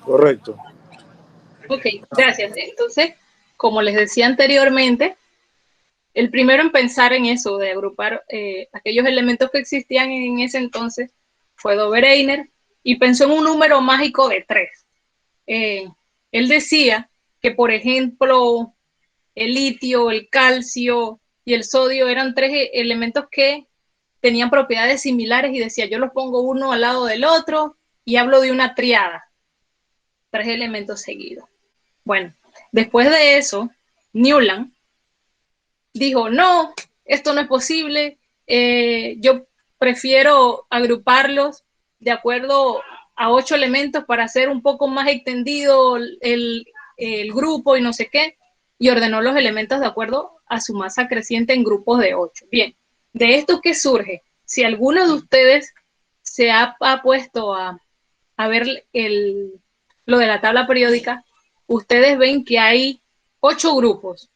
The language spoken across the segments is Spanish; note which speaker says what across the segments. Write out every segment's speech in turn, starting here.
Speaker 1: Correcto.
Speaker 2: Ok, gracias. Entonces, como les decía anteriormente, el primero en pensar en eso, de agrupar aquellos elementos que existían en ese entonces, fue Dobereiner, y pensó en un número mágico de 3. Él decía que, por ejemplo, el litio, el calcio y el sodio eran 3 elementos que tenían propiedades similares, y decía, yo los pongo uno al lado del otro y hablo de una triada, 3 elementos seguidos. Bueno, después de eso, Newland dijo, no, esto no es posible, yo prefiero agruparlos de acuerdo a 8 elementos para hacer un poco más extendido el grupo y no sé qué, y ordenó los elementos de acuerdo a su masa creciente en grupos de 8. Bien, ¿de esto qué surge? Si alguno de ustedes se ha puesto a ver lo de la tabla periódica, ustedes ven que hay 8 grupos.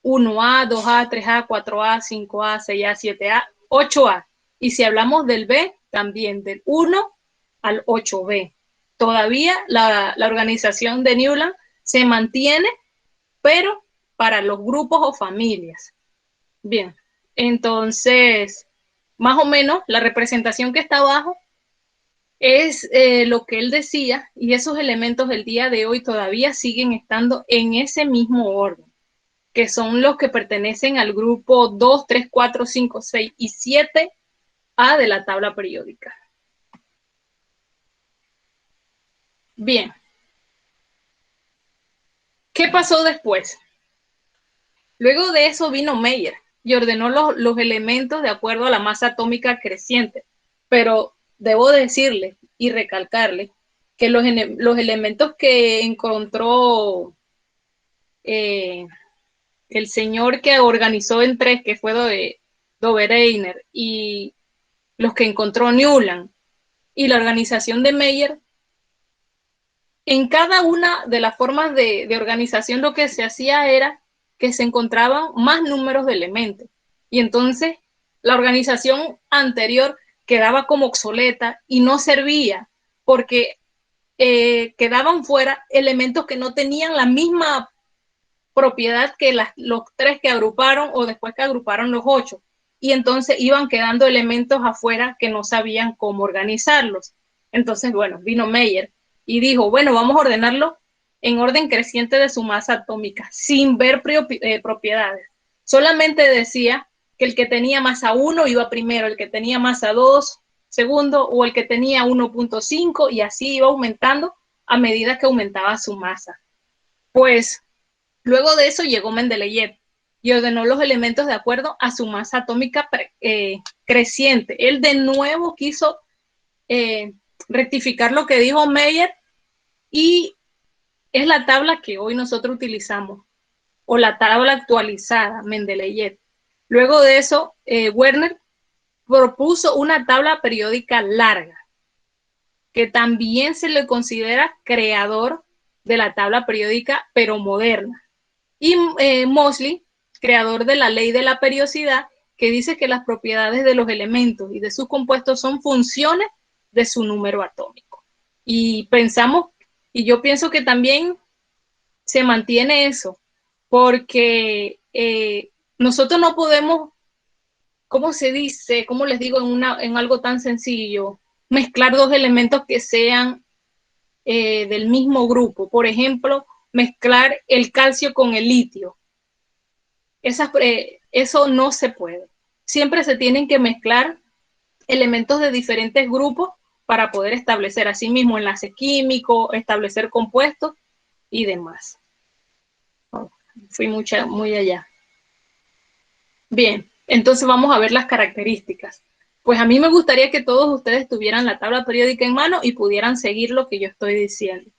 Speaker 2: 1A, 2A, 3A, 4A, 5A, 6A, 7A, 8A. Y si hablamos del B, también del 1 al 8B. Todavía la organización de Newland se mantiene, pero para los grupos o familias. Bien, entonces, más o menos, la representación que está abajo es lo que él decía, y esos elementos del día de hoy todavía siguen estando en ese mismo orden, que son los que pertenecen al grupo 2, 3, 4, 5, 6 y 7A de la tabla periódica. Bien. ¿Qué pasó después? Luego de eso vino Meyer y ordenó los elementos de acuerdo a la masa atómica creciente. Pero debo decirle y recalcarle que los elementos que encontró el señor que organizó en 3, que fue Dobereiner, y los que encontró Newland y la organización de Meyer, en cada una de las formas de organización lo que se hacía era que se encontraban más números de elementos. Y entonces la organización anterior quedaba como obsoleta y no servía porque quedaban fuera elementos que no tenían la misma propiedad que los 3 que agruparon o después que agruparon los 8. Y entonces iban quedando elementos afuera que no sabían cómo organizarlos. Entonces, bueno, vino Meyer y dijo, bueno, vamos a ordenarlo en orden creciente de su masa atómica, sin ver propiedades. Solamente decía que el que tenía masa 1 iba primero, el que tenía masa 2 segundo, o el que tenía 1.5, y así iba aumentando a medida que aumentaba su masa. Pues luego de eso llegó Mendeleev y ordenó los elementos de acuerdo a su masa atómica creciente. Él de nuevo quiso rectificar lo que dijo Meyer, y es la tabla que hoy nosotros utilizamos, o la tabla actualizada, Mendeleev. Luego de eso, Werner propuso una tabla periódica larga, que también se le considera creador de la tabla periódica, pero moderna. Y Moseley, creador de la ley de la periodicidad, que dice que las propiedades de los elementos y de sus compuestos son funciones de su número atómico. Y pensamos, y yo pienso que también se mantiene eso, porque nosotros no podemos, ¿cómo se dice? ¿Cómo les digo en algo tan sencillo? Mezclar 2 elementos que sean del mismo grupo. Por ejemplo, mezclar el calcio con el litio. Eso no se puede. Siempre se tienen que mezclar elementos de diferentes grupos para poder establecer asimismo enlaces químicos, establecer compuestos y demás. Fui muy allá. Bien, entonces vamos a ver las características. Pues a mí me gustaría que todos ustedes tuvieran la tabla periódica en mano y pudieran seguir lo que yo estoy diciendo.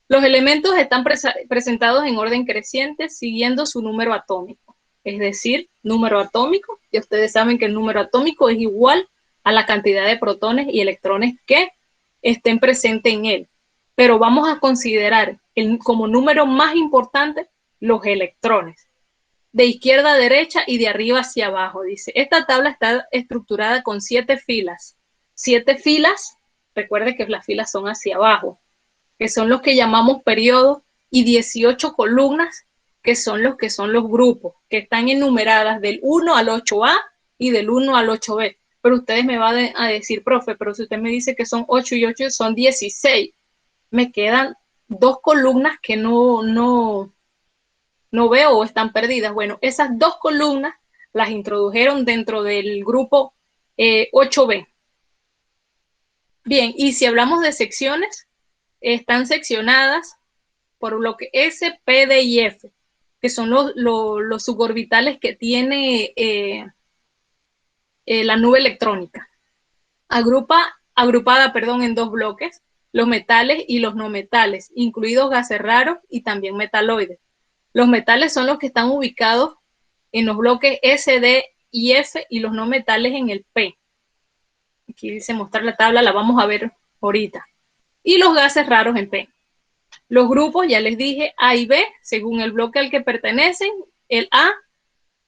Speaker 2: Los elementos están presentados en orden creciente siguiendo su número atómico. Es decir, número atómico, y ustedes saben que el número atómico es igual a la cantidad de protones y electrones que estén presentes en él. Pero vamos a considerar como número más importante los electrones, de izquierda a derecha y de arriba hacia abajo. Dice, esta tabla está estructurada con 7 filas. 7 filas, recuerde que las filas son hacia abajo. que son los que llamamos periodos, y 18 columnas, que son los grupos, que están enumeradas del 1 al 8A y del 1 al 8B. Pero ustedes me van a decir, profe, pero si usted me dice que son 8 y 8, son 16. Me quedan 2 columnas que no veo o están perdidas. Bueno, esas 2 columnas las introdujeron dentro del grupo 8B. Bien, y si hablamos de secciones, están seccionadas por bloque S, P, D y F, que son los suborbitales que tiene la nube electrónica. Agrupada en 2 bloques, los metales y los no metales, incluidos gases raros y también metaloides. Los metales son los que están ubicados en los bloques S, D y F, y los no metales en el P. Aquí dice mostrar la tabla, la vamos a ver ahorita. Y los gases raros en P. Los grupos, ya les dije, A y B, según el bloque al que pertenecen. El A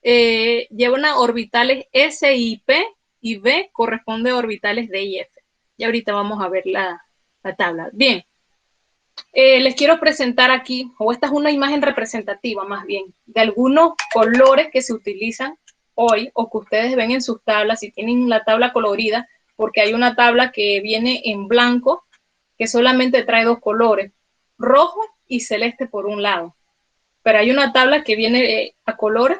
Speaker 2: lleva orbitales S y P, y B corresponde a orbitales D y F. Y ahorita vamos a ver la tabla. Bien, les quiero presentar aquí, o esta es una imagen representativa más bien, de algunos colores que se utilizan hoy, o que ustedes ven en sus tablas, si tienen la tabla colorida, porque hay una tabla que viene en blanco, que solamente trae 2 colores, rojo y celeste por un lado. Pero hay una tabla que viene a colores,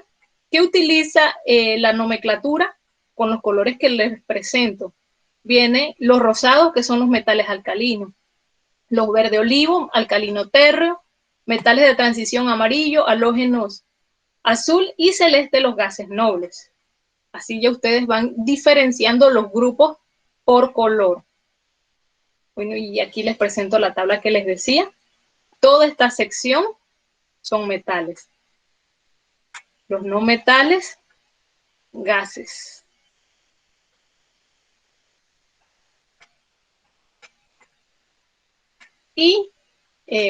Speaker 2: que utiliza la nomenclatura con los colores que les presento. Viene los rosados, que son los metales alcalinos, los verde olivo, alcalino térreo, metales de transición amarillo, halógenos azul, y celeste los gases nobles. Así ya ustedes van diferenciando los grupos por color. Bueno, y aquí les presento la tabla que les decía. Toda esta sección son metales. Los no metales, gases. Y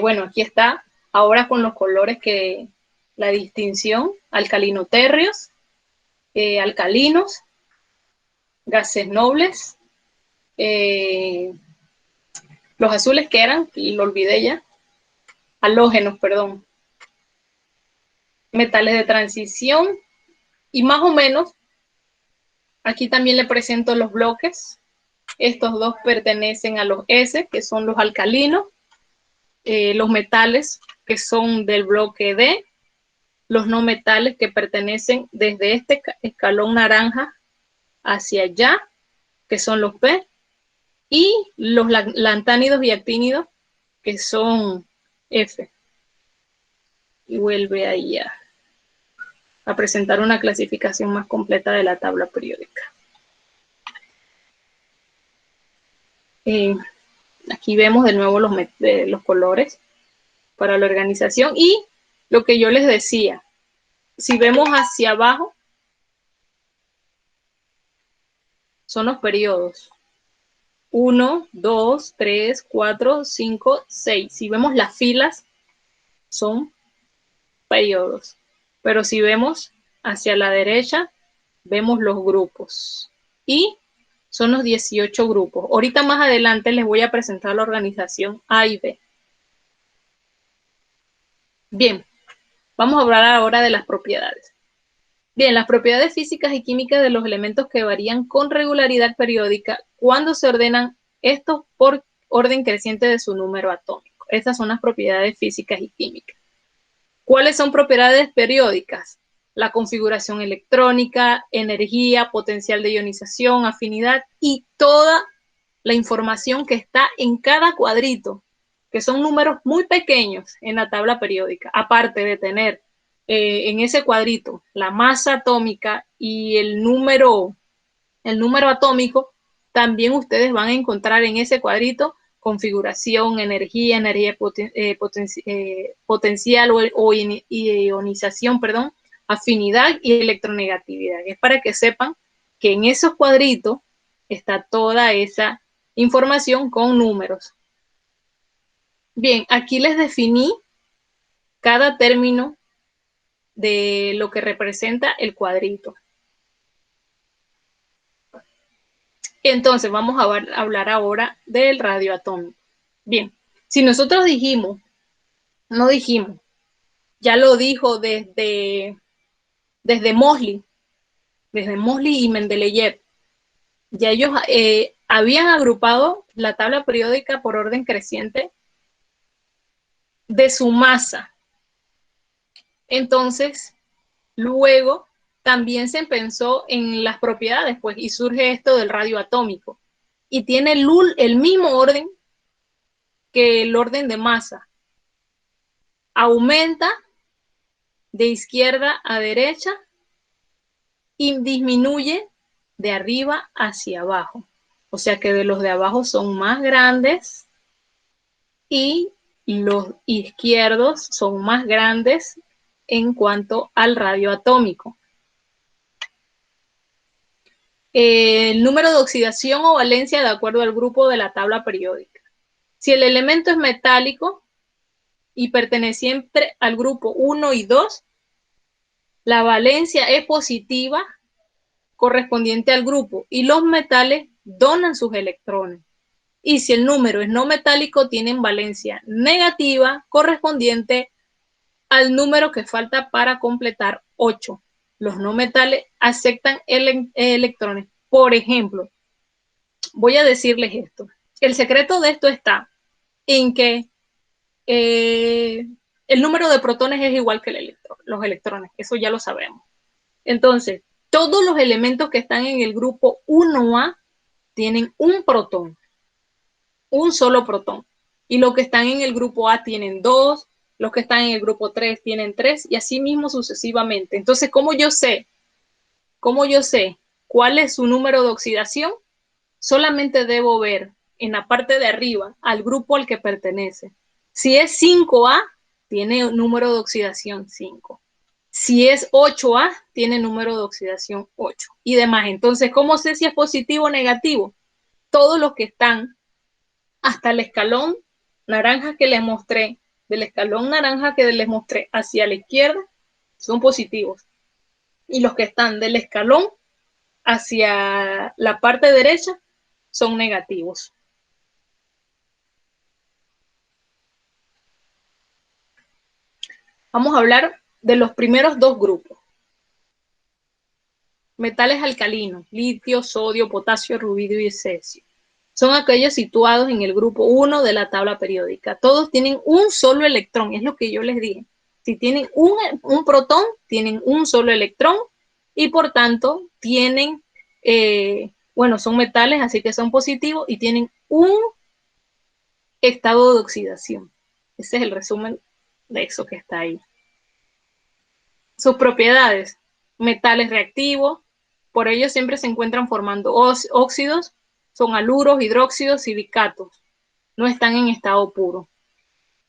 Speaker 2: bueno, aquí está ahora con los colores que la distinción: alcalinotérreos, alcalinos, gases nobles, los azules que eran, y lo olvidé ya, halógenos, perdón, metales de transición, y más o menos, aquí también le presento los bloques. Estos 2 pertenecen a los S, que son los alcalinos, los metales, que son del bloque D, los no metales, que pertenecen desde este escalón naranja hacia allá, que son los P, y los lantánidos y actínidos, que son F. Y vuelve ahí a presentar una clasificación más completa de la tabla periódica. Aquí vemos de nuevo los colores para la organización, y lo que yo les decía, si vemos hacia abajo, son los periodos. 1, 2, 3, 4, 5, 6. Si vemos las filas, son periodos. Pero si vemos hacia la derecha, vemos los grupos. Y son los 18 grupos. Ahorita más adelante les voy a presentar la organización A y B. Bien, vamos a hablar ahora de las propiedades. Bien, las propiedades físicas y químicas de los elementos que varían con regularidad periódica cuando se ordenan estos por orden creciente de su número atómico. Estas son las propiedades físicas y químicas. ¿Cuáles son propiedades periódicas? La configuración electrónica, energía, potencial de ionización, afinidad, y toda la información que está en cada cuadrito, que son números muy pequeños en la tabla periódica, aparte de tener en ese cuadrito la masa atómica y el número atómico. También ustedes van a encontrar en ese cuadrito configuración, energía potencial o ionización, afinidad y electronegatividad. Es para que sepan que en esos cuadritos está toda esa información con números. Bien, aquí les definí cada término de lo que representa el cuadrito. Entonces vamos a hablar ahora del radioatómico. Bien, Si nosotros no dijimos, ya lo dijo desde Mosley y Mendeleev, ya ellos habían agrupado la tabla periódica por orden creciente de su masa. Entonces, luego también se pensó en las propiedades, pues, y surge esto del radio atómico. Y tiene el mismo orden que el orden de masa. Aumenta de izquierda a derecha y disminuye de arriba hacia abajo. O sea que de los de abajo son más grandes y los izquierdos son más grandes en cuanto al radio atómico. El número de oxidación o valencia de acuerdo al grupo de la tabla periódica. Si el elemento es metálico y perteneciente al grupo 1 y 2, la valencia es positiva correspondiente al grupo y los metales donan sus electrones. Y si el número es no metálico, tienen valencia negativa correspondiente al número que falta para completar 8. Los no metales aceptan electrones. Por ejemplo, voy a decirles esto. El secreto de esto está en que el número de protones es igual que los electrones. Eso ya lo sabemos. Entonces, todos los elementos que están en el grupo 1A tienen un protón, un solo protón. Y los que están en el grupo A tienen 2, los que están en el grupo 3 tienen 3 y así mismo sucesivamente. Entonces, ¿cómo yo sé cuál es su número de oxidación? Solamente debo ver en la parte de arriba al grupo al que pertenece. Si es 5A, tiene número de oxidación 5. Si es 8A, tiene número de oxidación 8 y demás. Entonces, ¿cómo sé si es positivo o negativo? Todos los que están hasta el escalón naranja que les mostré, del escalón naranja que les mostré hacia la izquierda, son positivos. Y los que están del escalón hacia la parte derecha son negativos. Vamos a hablar de los primeros dos grupos. Metales alcalinos, litio, sodio, potasio, rubidio y cesio. Son aquellos situados en el grupo 1 de la tabla periódica. Todos tienen un solo electrón, es lo que yo les dije. Si tienen un protón, tienen un solo electrón y por tanto tienen, son metales, así que son positivos y tienen un estado de oxidación. Ese es el resumen de eso que está ahí. Sus propiedades: metales reactivos, por ello siempre se encuentran formando óxidos, son haluros, hidróxidos, silicatos, no están en estado puro.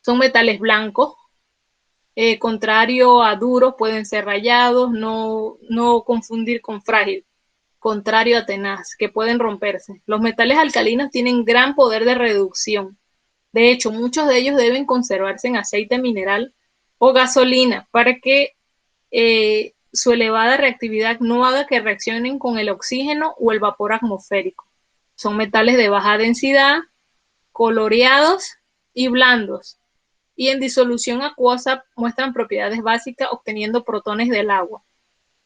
Speaker 2: Son metales blancos, contrario a duros, pueden ser rayados, no confundir con frágil, contrario a tenaz, que pueden romperse. Los metales alcalinos tienen gran poder de reducción. De hecho, muchos de ellos deben conservarse en aceite mineral o gasolina para que su elevada reactividad no haga que reaccionen con el oxígeno o el vapor atmosférico. Son metales de baja densidad, coloreados y blandos, y en disolución acuosa muestran propiedades básicas obteniendo protones del agua.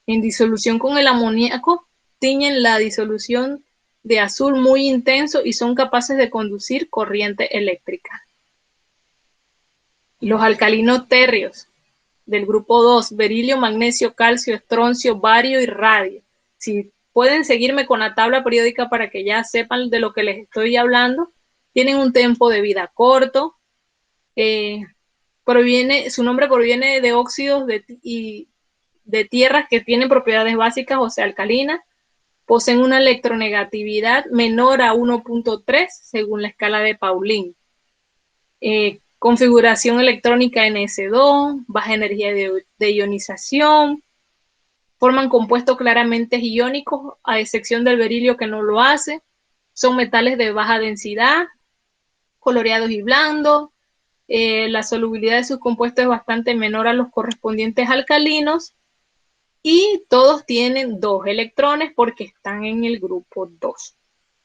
Speaker 2: En disolución con el amoníaco tiñen la disolución de azul muy intenso y son capaces de conducir corriente eléctrica. Los alcalinos térreos del grupo 2, berilio, magnesio, calcio, estroncio, bario y radio. Si pueden seguirme con la tabla periódica para que ya sepan de lo que les estoy hablando, tienen un tiempo de vida corto, su nombre proviene de óxidos de tierras que tienen propiedades básicas, o sea, alcalinas, poseen una electronegatividad menor a 1.3 según la escala de Pauling. Configuración electrónica NS2, baja energía de ionización, forman compuestos claramente iónicos, a excepción del berilio que no lo hace, son metales de baja densidad, coloreados y blandos, la solubilidad de sus compuestos es bastante menor a los correspondientes alcalinos y todos tienen 2 electrones porque están en el grupo 2.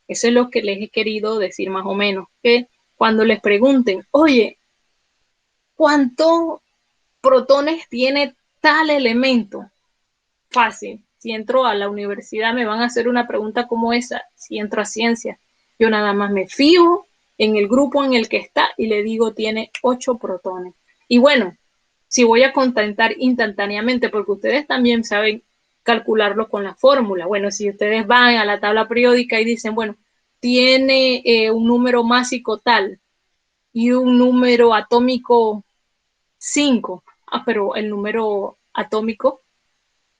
Speaker 2: Eso es lo que les he querido decir más o menos, que Cuando les pregunten, oye, ¿cuántos protones tiene tal elemento? Fácil. Si entro a la universidad me van a hacer una pregunta como esa. Si entro a ciencia, yo nada más me fijo en el grupo en el que está y le digo tiene 8 protones. Y bueno, si voy a contentar instantáneamente, porque ustedes también saben calcularlo con la fórmula. Bueno, si ustedes van a la tabla periódica y dicen, bueno, tiene un número másico tal y un número atómico 5, pero el número atómico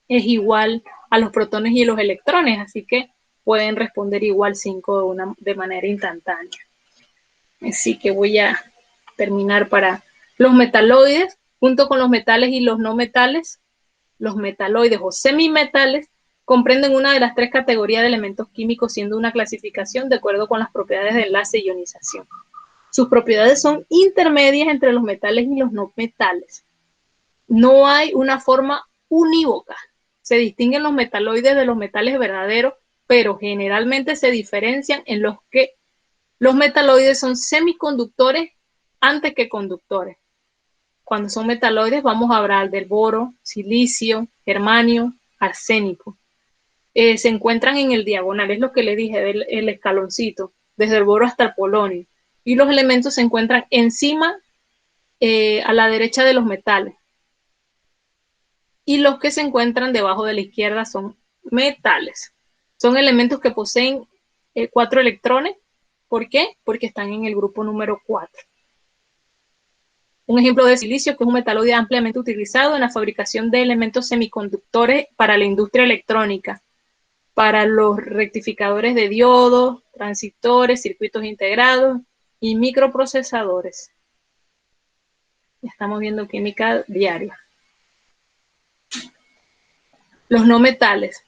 Speaker 2: es igual a los protones y los electrones, así que pueden responder igual 5 de manera instantánea. Así que voy a terminar para los metaloides, junto con los metales y los no metales. Los metaloides o semimetales comprenden una de las 3 categorías de elementos químicos, siendo una clasificación de acuerdo con las propiedades de enlace e ionización. Sus propiedades son intermedias entre los metales y los no metales. No hay una forma unívoca. Se distinguen los metaloides de los metales verdaderos, pero generalmente se diferencian en los que los metaloides son semiconductores antes que conductores. Cuando son metaloides vamos a hablar del boro, silicio, germanio, arsénico. Se encuentran en el diagonal, es lo que le dije, del escaloncito, desde el boro hasta el polonio. Y los elementos se encuentran encima, a la derecha de los metales. Y los que se encuentran debajo de la izquierda son metales. Son elementos que poseen 4 electrones. ¿Por qué? Porque están en el grupo número 4. Un ejemplo de silicio, que es un metaloide ampliamente utilizado en la fabricación de elementos semiconductores para la industria electrónica, para los rectificadores de diodos, transistores, circuitos integrados y microprocesadores. Estamos viendo química diaria. Los no metales,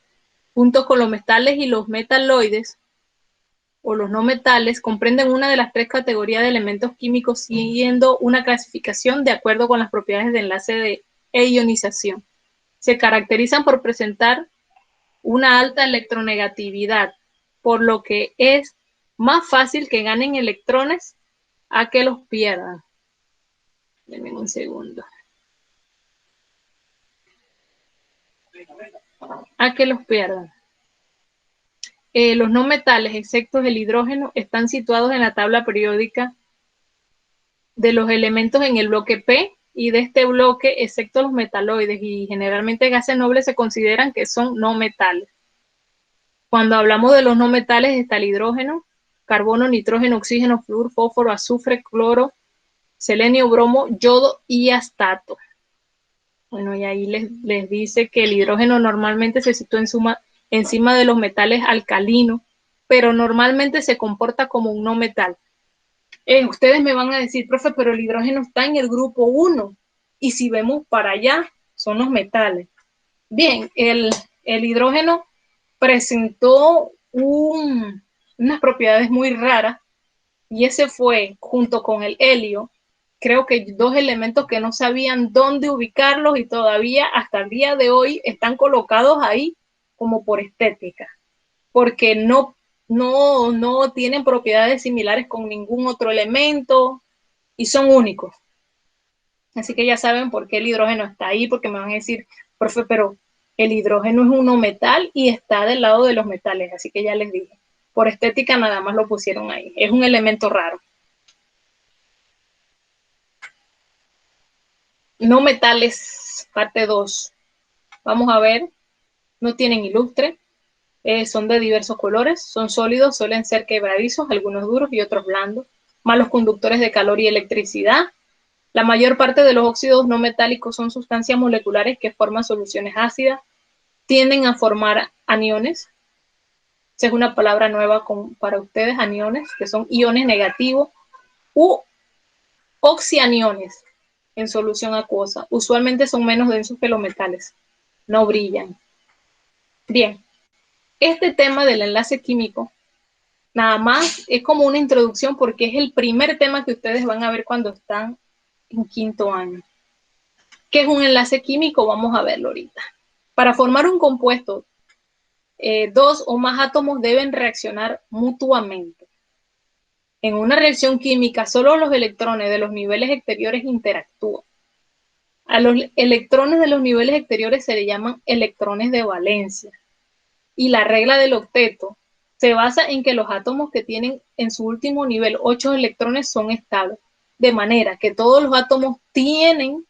Speaker 2: junto con los metales y los metaloides, o los no metales, comprenden una de las 3 categorías de elementos químicos, siguiendo una clasificación de acuerdo con las propiedades de enlace e ionización. Se caracterizan por presentar una alta electronegatividad, por lo que es más fácil que ganen electrones a que los pierdan. Denme un segundo. A que los pierdan. Los no metales, excepto el hidrógeno, están situados en la tabla periódica de los elementos en el bloque P, y de este bloque, excepto los metaloides y generalmente gases nobles, se consideran que son no metales. Cuando hablamos de los no metales está el hidrógeno, carbono, nitrógeno, oxígeno, flúor, fósforo, azufre, cloro, selenio, bromo, yodo y astato. Bueno, y ahí les dice que el hidrógeno normalmente se sitúa encima de los metales alcalinos, pero normalmente se comporta como un no metal. Ustedes me van a decir, profe, pero el hidrógeno está en el grupo 1, y si vemos para allá, son los metales. Bien, el hidrógeno presentó unas propiedades muy raras, y ese fue, junto con el helio, creo que 2 elementos que no sabían dónde ubicarlos, y todavía hasta el día de hoy están colocados ahí como por estética, porque no tienen propiedades similares con ningún otro elemento y son únicos. Así que ya saben por qué el hidrógeno está ahí, porque me van a decir, profe, pero el hidrógeno es un no metal y está del lado de los metales, así que ya les dije, por estética nada más lo pusieron ahí, es un elemento raro. No metales, parte 2. Vamos a ver, no tienen ilustre, son de diversos colores, son sólidos, suelen ser quebradizos, algunos duros y otros blandos, malos conductores de calor y electricidad. La mayor parte de los óxidos no metálicos son sustancias moleculares que forman soluciones ácidas, tienden a formar aniones. Esa es una palabra nueva para ustedes, aniones, que son iones negativos, u oxianiones en solución acuosa. Usualmente son menos densos que los metales, no brillan. Bien, este tema del enlace químico nada más es como una introducción, porque es el primer tema que ustedes van a ver cuando están en 5º año. ¿Qué es un enlace químico? Vamos a verlo ahorita. Para formar un compuesto, 2 o más átomos deben reaccionar mutuamente. En una reacción química, solo los electrones de los niveles exteriores interactúan. A los electrones de los niveles exteriores se le llaman electrones de valencia. Y la regla del octeto se basa en que los átomos que tienen en su último nivel 8 electrones son estables, de manera que todos los átomos tienden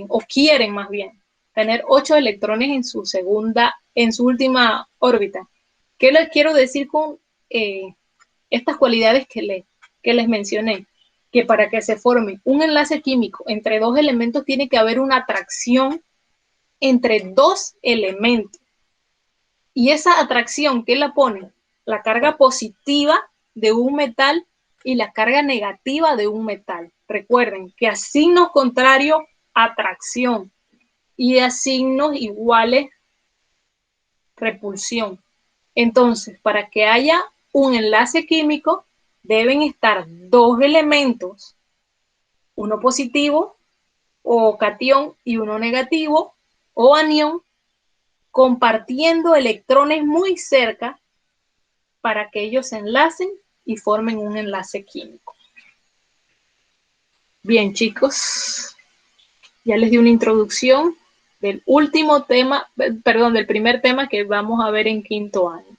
Speaker 2: o quieren más bien tener 8 electrones en su última órbita. ¿Qué les quiero decir con estas cualidades que les mencioné? Que para que se forme un enlace químico entre dos elementos tiene que haber una atracción entre dos elementos. Y esa atracción, ¿qué la pone? La carga positiva de un metal y la carga negativa de un metal. Recuerden que a signos contrarios, atracción, y a signos iguales, repulsión. Entonces, para que haya un enlace químico, deben estar dos elementos, uno positivo o catión y uno negativo o anión, compartiendo electrones muy cerca para que ellos se enlacen y formen un enlace químico. Bien, chicos, ya les di una introducción del último tema, perdón, del primer tema que vamos a ver en quinto año.